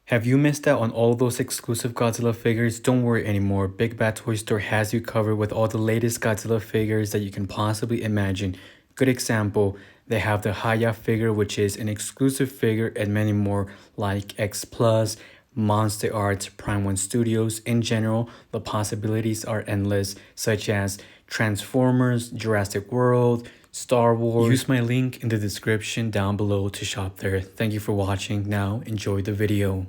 Have you missed out on all those exclusive Godzilla figures? Don't worry anymore. Big Bad Toy Store has you covered with all the latest Godzilla figures that you can possibly imagine. Good example, they have the Haya figure, which is an exclusive figure, and many more like X Plus, Monster Arts, Prime 1 Studios. In general, the possibilities are endless, such as Transformers, Jurassic World, Star Wars. Use my link in the description down below to shop there. Thank you for watching. Now enjoy the video.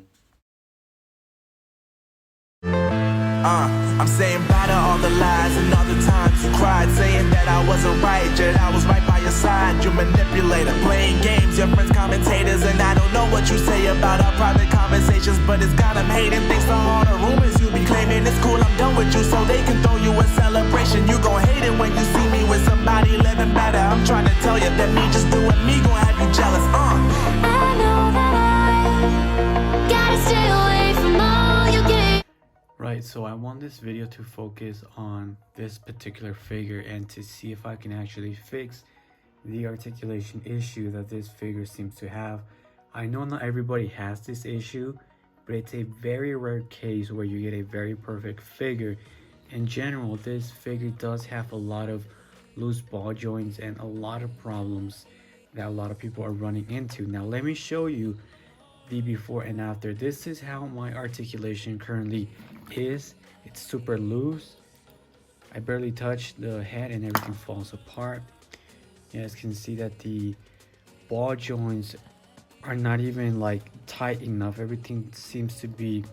I'm saying bye to all the lies and all the times you cried, saying that I wasn't right, yet I was right by your side. You manipulator, playing games, your friends commentators, and I don't know what you say about our private conversations, but it's got them hating. Thanks to all the rumors you be claiming, it's cool, I'm done with you, so they can throw you a celebration. You gon' hate it when you see me with somebody living better. I'm trying to tell you that me just doing me gon' have you jealous. I know that I gotta stay away from all your games. Right, so I want this video to focus on this particular figure and to see if I can actually fix the articulation issue that this figure seems to have. I know not everybody has this issue, but it's a very rare case where you get a very perfect figure. In general, this figure does have a lot of loose ball joints and a lot of problems that a lot of people are running into. Now let me show you the before and after. This is how my articulation currently is. It's super loose. I barely touch the head and everything falls apart. You guys can see that the ball joints are not even like tight enough. Everything seems to be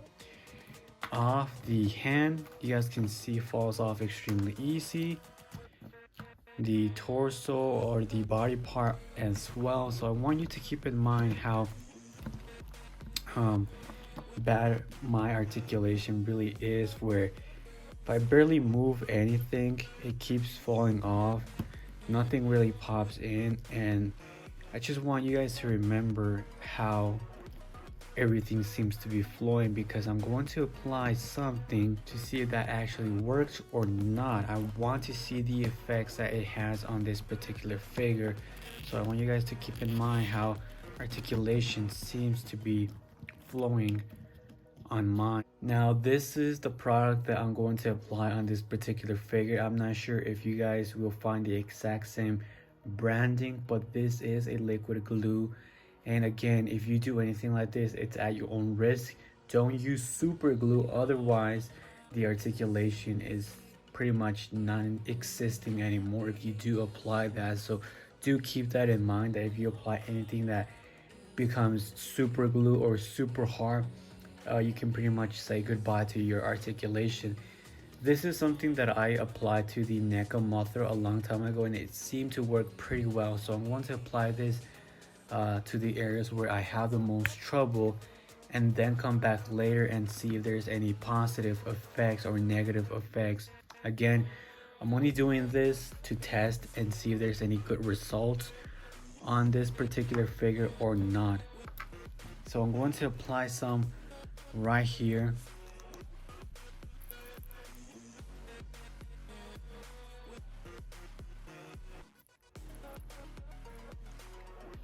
off. The hand, you guys can see, falls off extremely easy. The torso or the body part as well. So I want you to keep in mind how bad my articulation really is, where if I barely move anything, it keeps falling off. Nothing really pops in, and I just want you guys to remember how everything seems to be flowing, because I'm going to apply something to see if that actually works or not. I want to see the effects that it has on this particular figure. So I want you guys to keep in mind how articulation seems to be flowing on mine. Now this is the product that I'm going to apply on this particular figure. I'm not sure if you guys will find the exact same branding, but this is a liquid glue, and again, if you do anything like this, it's at your own risk. Don't use super glue, otherwise the articulation is pretty much non-existing anymore if you do apply that. So do keep that in mind, that if you apply anything that becomes super glue or super hard, you can pretty much say goodbye to your articulation. This is something that I applied to the neck of Mothra a long time ago, and it seemed to work pretty well. So I'm going to apply this to the areas where I have the most trouble, and then come back later and see if there's any positive effects or negative effects. Again, I'm only doing this to test and see if there's any good results on this particular figure or not. So I'm going to apply some right here.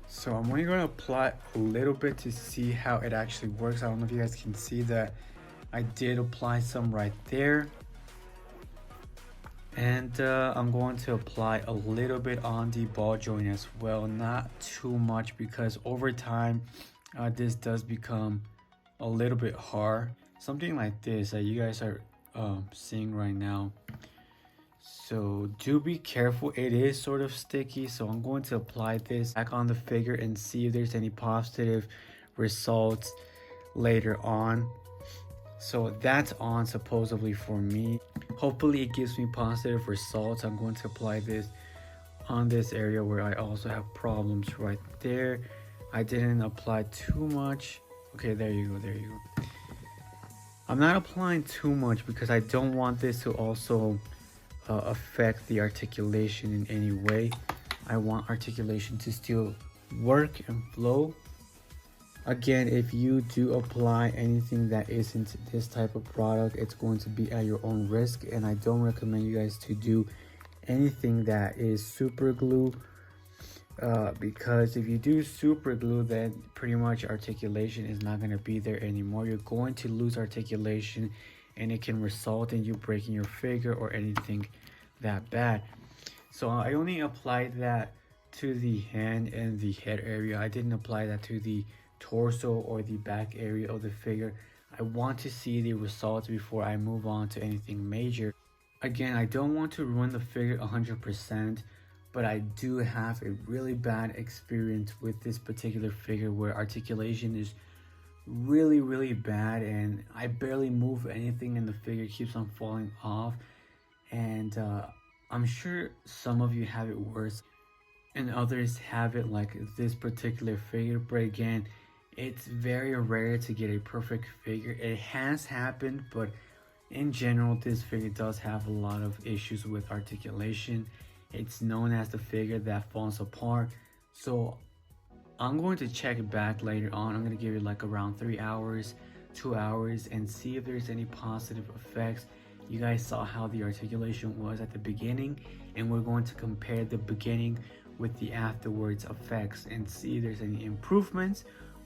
So I'm only going to apply a little bit to see how it actually works. I don't know if you guys can see that I did apply some right there. And I'm going to apply a little bit on the ball joint as well, not too much, because over time this does become a little bit hard. Something like this that you guys are seeing right now. So do be careful, it is sort of sticky. So I'm going to apply this back on the figure and see if there's any positive results later on. So that's on supposedly for me. Hopefully it gives me positive results. I'm going to apply this on this area where I also have problems right there. I didn't apply too much. Okay, there you go, there you go. I'm not applying too much because I don't want this to also affect the articulation in any way. I want articulation to still work and flow. Again, if you do apply anything that isn't this type of product, it's going to be at your own risk, and I don't recommend you guys to do anything that is super glue because if you do super glue, then pretty much articulation is not going to be there anymore. You're going to lose articulation, and it can result in you breaking your figure or anything that bad. So I only applied that to the hand and the head area. I didn't apply that to the torso or the back area of the figure. I want to see the results before I move on to anything major. Again, I don't want to ruin the figure 100%, but I do have a really bad experience with this particular figure where articulation is really bad, and I barely move anything and the figure keeps on falling off. And I'm sure some of you have it worse and others have it like this particular figure, but again, it's very rare to get a perfect figure. It has happened, but in general, this figure does have a lot of issues with articulation. It's known as the figure that falls apart. So I'm going to check it back later on. I'm going to give it like around 3 hours, 2 hours, and see if there's any positive effects. You guys saw how the articulation was at the beginning, and we're going to compare the beginning with the afterwards effects and see if there's any improvements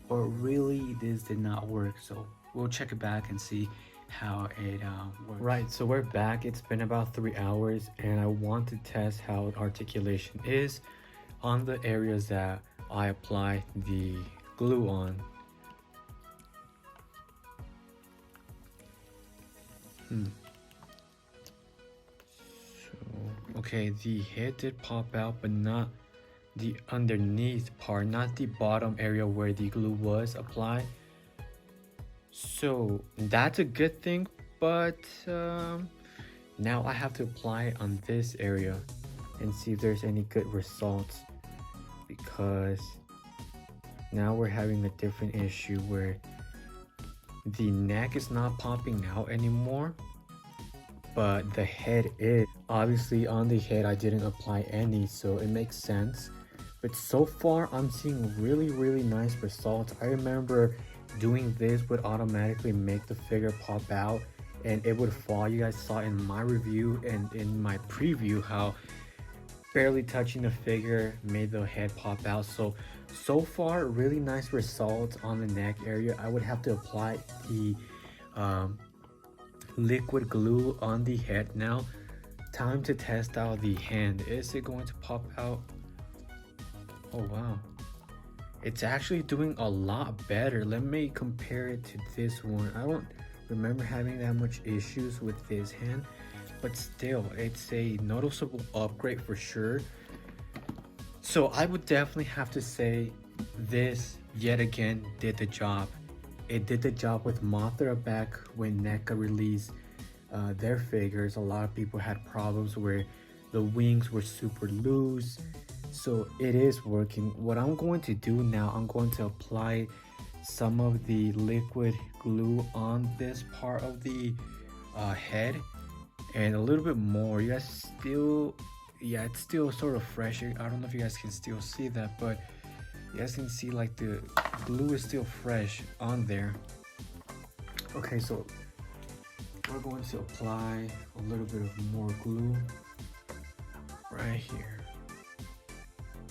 or really this did not work. So we'll check it back and see how it works. Right, so we're back. It's been about 3 hours, and I want to test how articulation is on the areas that I apply the glue on. Okay, the head did pop out, but not the underneath part, not the bottom area where the glue was applied. So that's a good thing, but now I have to apply it on this area and see if there's any good results, because now we're having a different issue where the neck is not popping out anymore, but the head is. Obviously on the head I didn't apply any, so it makes sense, but so far I'm seeing really nice results. I remember doing this would automatically make the figure pop out and it would fall. You guys saw in my review and in my preview how barely touching the figure made the head pop out. So far really nice results on the neck area. I would have to apply the liquid glue on the head now. Time to test out the hand. Is it going to pop out? Oh wow, it's actually doing a lot better. Let me compare it to this one. I don't remember having that much issues with this hand, but still it's a noticeable upgrade for sure. So I would definitely have to say this yet again did the job. It did the job with Mothra back when NECA released their figures. A lot of people had problems where the wings were super loose. So it is working. What I'm going to do now, I'm going to apply some of the liquid glue on this part of the head and a little bit more. You guys still, yeah, it's still sort of fresh. I don't know if you guys can still see that, but you guys can see like the glue is still fresh on there. Okay, so we're going to apply a little bit of more glue right here.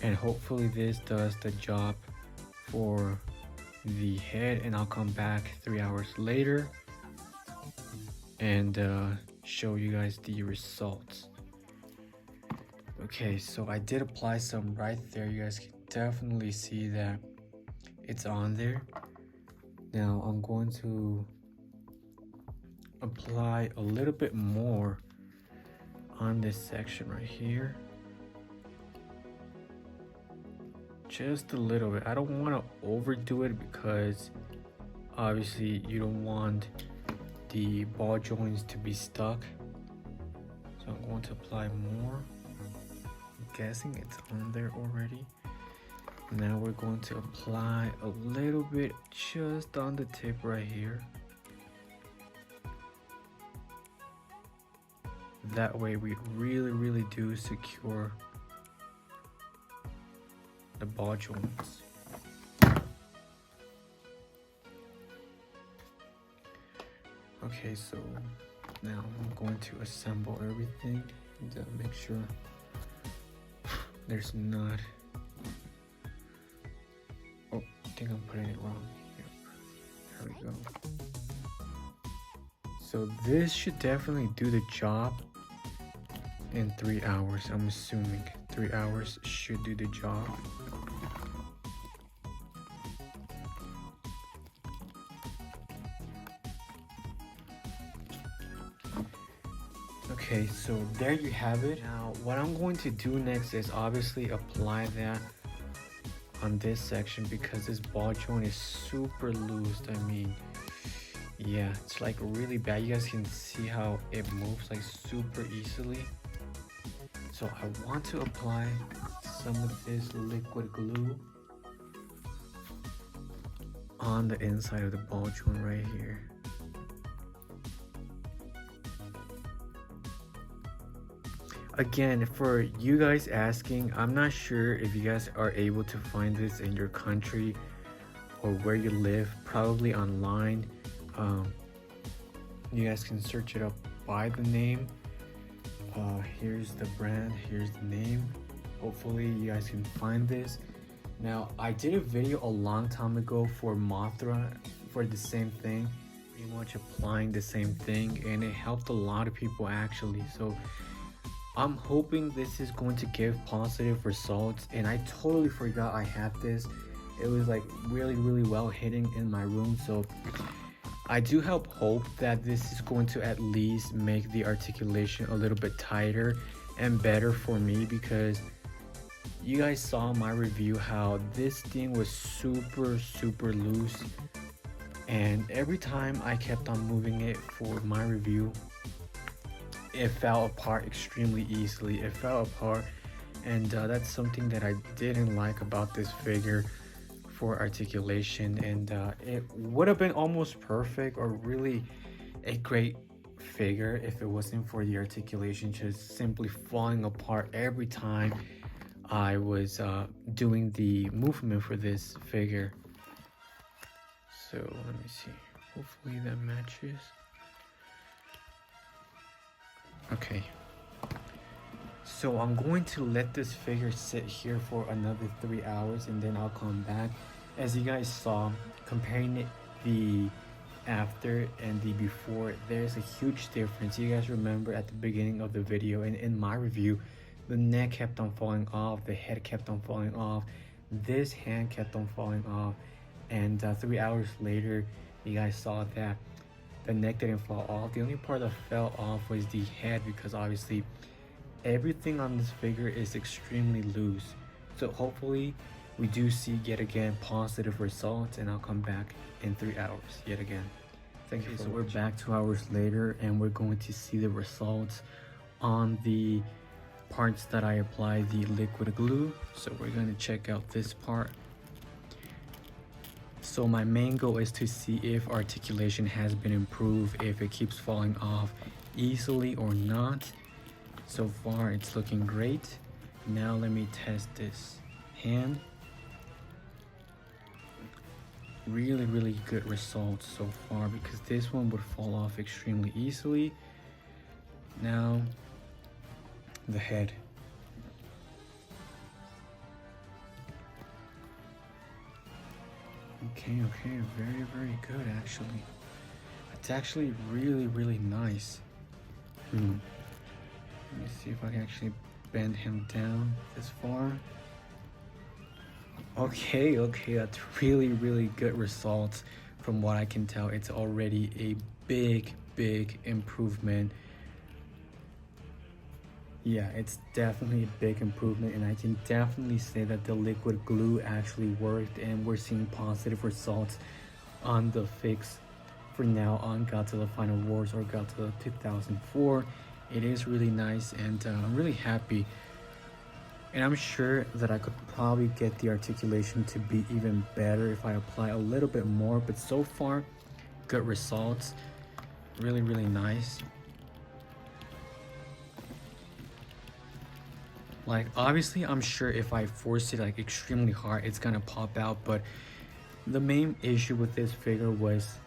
And hopefully this does the job for the head, and I'll come back 3 hours later and show you guys the results. Okay, so I did apply some right there. You guys can definitely see that it's on there. Now I'm going to apply a little bit more on this section right here. Just a little bit. I don't want to overdo it because obviously you don't want the ball joints to be stuck. So I'm going to apply more. I'm guessing it's on there already. Now we're going to apply a little bit just on the tip right here. That way we really do secure the ball joints. Okay, so now I'm going to assemble everything and make sure there's not think I'm putting it wrong. Yep. There we go. So this should definitely do the job in 3 hours. I'm assuming 3 hours should do the job. Okay, so there you have it. Now what I'm going to do next is obviously apply that on this section because this ball joint is super loose. I mean, yeah, it's like really bad. You guys can see how it moves like super easily. So I want to apply some of this liquid glue on the inside of the ball joint right here. Again, for you guys asking, I'm not sure if you guys are able to find this in your country or where you live, probably online. You guys can search it up by the name. Here's the brand, here's the name. Hopefully you guys can find this. Now, I did a video a long time ago for Mothra for the same thing, pretty much applying the same thing, and it helped a lot of people actually. So I'm hoping this is going to give positive results. And I totally forgot I had this. It was like really well hitting in my room. So I do hope that this is going to at least make the articulation a little bit tighter and better for me, because you guys saw my review how this thing was super loose, and every time I kept on moving it for my review, it fell apart extremely easily. It fell apart, and that's something that I didn't like about this figure for articulation. And it would have been almost perfect or really a great figure if it wasn't for the articulation just simply falling apart every time I was doing the movement for this figure. So let me see, hopefully that matches. Okay, so I'm going to let this figure sit here for another 3 hours, and then I'll come back. As you guys saw, comparing it the after and the before, there's a huge difference. You guys remember at the beginning of the video and in my review, the neck kept on falling off, the head kept on falling off, this hand kept on falling off, and 3 hours later, you guys saw that the neck didn't fall off. The only part that fell off was the head, because obviously everything on this figure is extremely loose. So hopefully we do see yet again positive results, and I'll come back in 3 hours yet again. Thank you for watching. We're back 2 hours later, and we're going to see the results on the parts that I applied the liquid glue. So we're going to check out this part. So my main goal is to see if articulation has been improved, if it keeps falling off easily or not. So far it's looking great. Now let me test this hand. Really good results so far, because this one would fall off extremely easily. Now the head. Okay, very good actually. It's actually really nice. Let me see if I can actually bend him down this far. Okay, that's really good results. From what I can tell, it's already a big improvement. Yeah, it's definitely a big improvement, and I can definitely say that the liquid glue actually worked, and we're seeing positive results on the fix for now on Godzilla Final Wars or Godzilla 2004. It is really nice, and I'm really happy. And I'm sure that I could probably get the articulation to be even better if I apply a little bit more, but so far, good results. Really nice. Like, obviously, I'm sure if I force it like extremely hard, it's gonna pop out, but the main issue with this figure was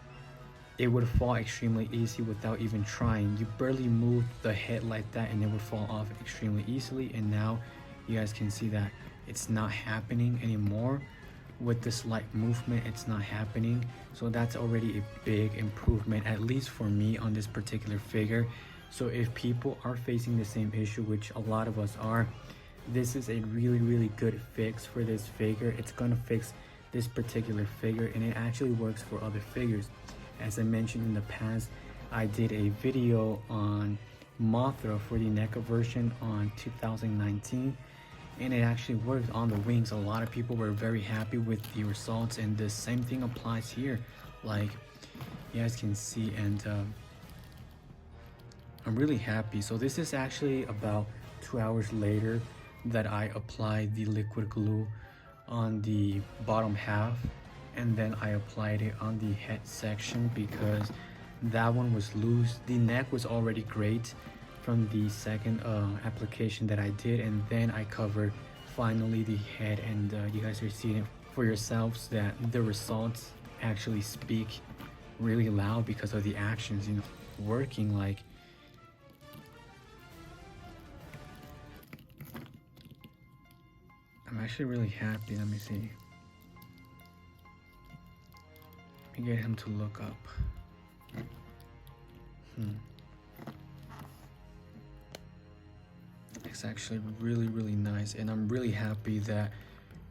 it would fall extremely easy without even trying. You barely move the head like that and it would fall off extremely easily, and now you guys can see that it's not happening anymore. with the slight movement, it's not happening. So that's already a big improvement, at least for me, on this particular figure. So if people are facing the same issue, which a lot of us are, this is a really good fix for this figure. It's gonna fix this particular figure, and it actually works for other figures. As I mentioned in the past, I did a video on Mothra for the NECA version on 2019, and it actually worked on the wings. A lot of people were very happy with the results, and the same thing applies here, like you guys can see. And I'm really happy. So this is actually about 2 hours later that I applied the liquid glue on the bottom half, and then I applied it on the head section because that one was loose. The neck was already great from the second application that I did, and then I covered finally the head, and you guys are seeing it for yourselves that the results actually speak really loud because of the actions, you know, working. Like, I'm actually really happy. Let me see. Let me get him to look up. It's actually really nice, and I'm really happy that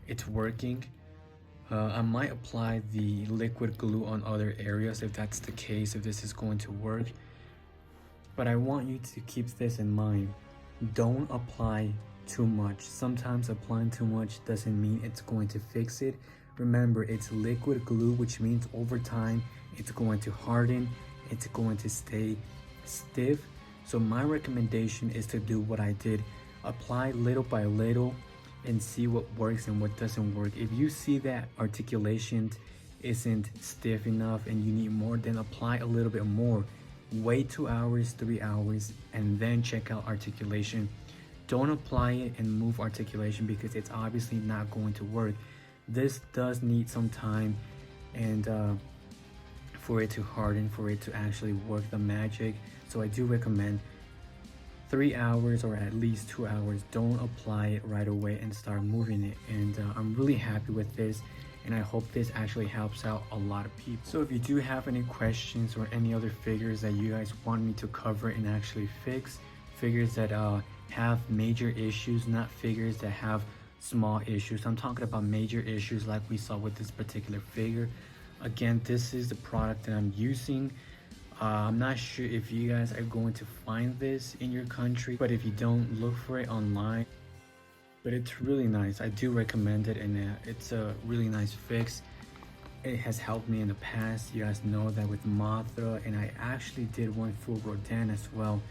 it's working. I might apply the liquid glue on other areas if that's the case, if this is going to work. But I want you to keep this in mind. Don't apply too much. Sometimes applying too much doesn't mean it's going to fix it. Remember, it's liquid glue, which means over time it's going to harden, it's going to stay stiff. So my recommendation is to do what I did. Apply little by little and see what works and what doesn't work. If you see that articulation isn't stiff enough and you need more, then apply a little bit more. Wait 2 hours, 3 hours, and then check out articulation. Don't apply it and move articulation because it's obviously not going to work. This does need some time and for it to harden, for it to actually work the magic. So I do recommend 3 hours or at least 2 hours. Don't apply it right away and start moving it. And I'm really happy with this, and I hope this actually helps out a lot of people. So if you do have any questions or any other figures that you guys want me to cover and actually fix, figures that have major issues, not figures that have small issues. I'm talking about major issues like we saw with this particular figure. Again, this is the product that I'm using. I'm not sure if you guys are going to find this in your country, but if you don't, look for it online. But it's really nice. I do recommend it, and it's a really nice fix. It has helped me in the past. You guys know that with Mothra, and I actually did one for Rodan as well.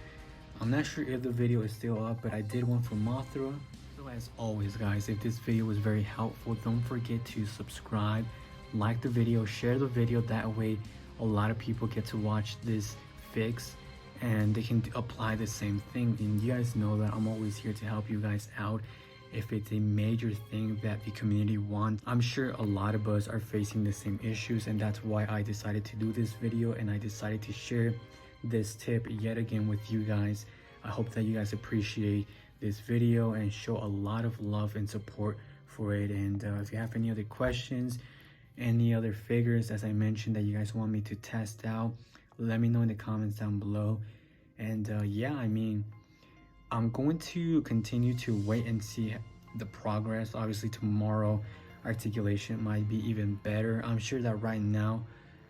I'm not sure if the video is still up, but I did one for Mothra. So as always, guys, if this video was very helpful, don't forget to subscribe, like the video, share the video. That way a lot of people get to watch this fix and they can apply the same thing. And you guys know that I'm always here to help you guys out if it's a major thing that the community wants. I'm sure a lot of us are facing the same issues, and that's why I decided to do this video and I decided to share this tip yet again with you guys. I hope that you guys appreciate this video and show a lot of love and support for it. And if you have any other questions, any other figures, as I mentioned, that you guys want me to test out, let me know in the comments down below. And yeah, I mean, I'm going to continue to wait and see the progress. Obviously tomorrow articulation might be even better. I'm sure that right now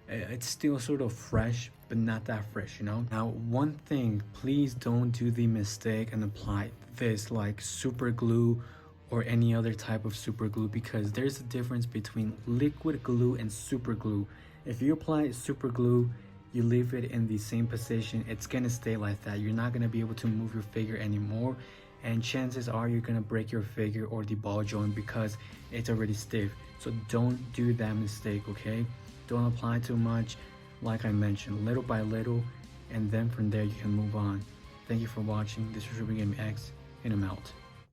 it's still sort of fresh, but not that fresh, you know. Now, one thing, please don't do the mistake and apply this like super glue or any other type of super glue, because there's a difference between liquid glue and super glue. If you apply super glue, you leave it in the same position, it's gonna stay like that. You're not gonna be able to move your figure anymore, and chances are you're gonna break your figure or the ball joint because it's already stiff. So don't do that mistake, okay? Don't apply too much. Like I mentioned, little by little, and then from there you can move on. Thank you for watching. This is Ruby Game X, and I'm out.